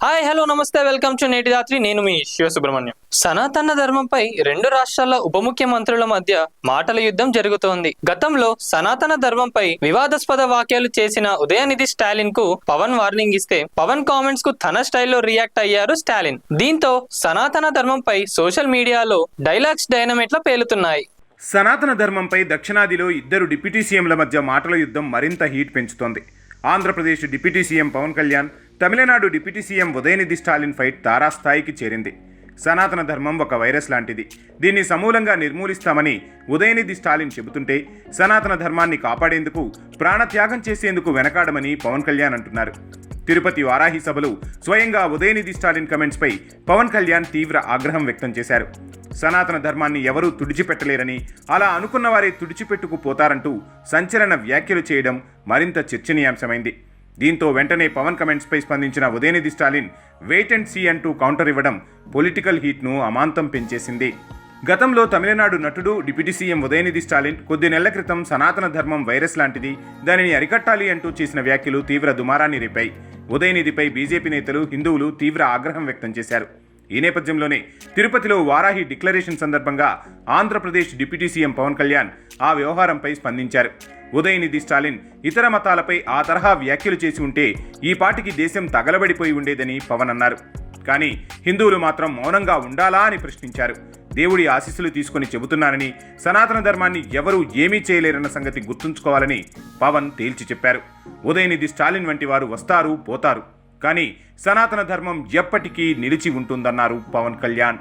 Hi hello నమస్తే welcome to నేటి రాత్రి. నేను మీ శివసుబ్రహ్మణ్యం. సనాతన ధర్మంపై రెండు రాష్ట్రాల ఉప ముఖ్యమంత్రుల మధ్య మాటల యుద్ధం జరుగుతోంది. గతంలో సనాతన ధర్మంపై వివాదాస్పద వ్యాఖ్యలు చేసిన ఉదయనిధి స్టాలిన్ కు పవన్ వార్నింగ్ ఇస్తే పవన్ కామెంట్స్ కు తన స్టైల్లో రియాక్ట్ అయ్యారు స్టాలిన్. దీంతో సనాతన ధర్మంపై సోషల్ మీడియాలో డైలాగ్స్ డైనమైట్లా పేలుతున్నాయి. సనాతన ధర్మంపై దక్షిణాదిలో ఇద్దరు డిప్యూటీ సీఎంల మధ్య మాటల యుద్ధం మరింత హీట్ పెంచుతోంది. Andhra Pradesh deputy CM Pawan Kalyan, Tamil Nadu deputy CM Udhayanidhi Stalin fight తారాస్థాయికి చేరింది. సనాతన ధర్మం ఒక వైరస్ లాంటిది, దీన్ని సమూలంగా నిర్మూలిస్తామని ఉదయనిధి స్టాలిన్ చెబుతుంటే సనాతన ధర్మాన్ని కాపాడేందుకు ప్రాణత్యాగం చేసేందుకు వెనకాడమని పవన్ కళ్యాణ్ అంటున్నారు. తిరుపతి వారాహి సభలో స్వయంగా ఉదయనిధి స్టాలిన్ కమెంట్స్పై పవన్ కళ్యాణ్ తీవ్ర ఆగ్రహం వ్యక్తం చేశారు. సనాతన ధర్మాన్ని ఎవరూ తుడిచిపెట్టలేరని, అలా అనుకున్న వారే తుడిచిపెట్టుకుపోతారంటూ సంచలన వ్యాఖ్యలు చేయడం మరింత చర్చనీయాంశమైంది. దీంతో వెంటనే పవన్ కమెంట్స్పై స్పందించిన Udhayanidhi Stalin wait and see అంటూ కౌంటర్ ఇవ్వడం పొలిటికల్ హీట్ను అమాంతం పెంచేసింది. గతంలో తమిళనాడు నటుడు డిప్యూటీ సీఎం ఉదయనిధి స్టాలిన్ కొద్ది నెలల క్రితం సనాతన ధర్మం వైరస్ లాంటిది, దానిని అరికట్టాలి అంటూ చేసిన వ్యాఖ్యలు తీవ్ర దుమారాన్ని రేపాయి. ఉదయనిధిపై బీజేపీ నేతలు, హిందువులు తీవ్ర ఆగ్రహం వ్యక్తం చేశారు. ఈ నేపథ్యంలోనే తిరుపతిలో వారాహి డిక్లరేషన్ సందర్భంగా ఆంధ్రప్రదేశ్ డిప్యూటీ సీఎం పవన్ కళ్యాణ్ ఆ వ్యవహారంపై స్పందించారు. ఉదయనిధి స్టాలిన్ ఇతర మతాలపై ఆ తరహా వ్యాఖ్యలు చేసి ఉంటే ఈ పాటికి దేశం తగలబడిపోయి ఉండేదని పవన్ అన్నారు. కానీ హిందువులు మాత్రం మౌనంగా ఉండాలా అని ప్రశ్నించారు. దేవుడి ఆశీస్సులు తీసుకుని చెబుతున్నానని, సనాతన ధర్మాన్ని ఎవరూ ఏమీ చేయలేరన్న సంగతి గుర్తుంచుకోవాలని పవన్ తేల్చి చెప్పారు. ఉదయనిధి స్టాలిన్ వంటి వారు వస్తారు, పోతారు, కానీ సనాతన ధర్మం ఎప్పటికీ నిలిచి ఉంటుందన్నారు పవన్ కళ్యాణ్.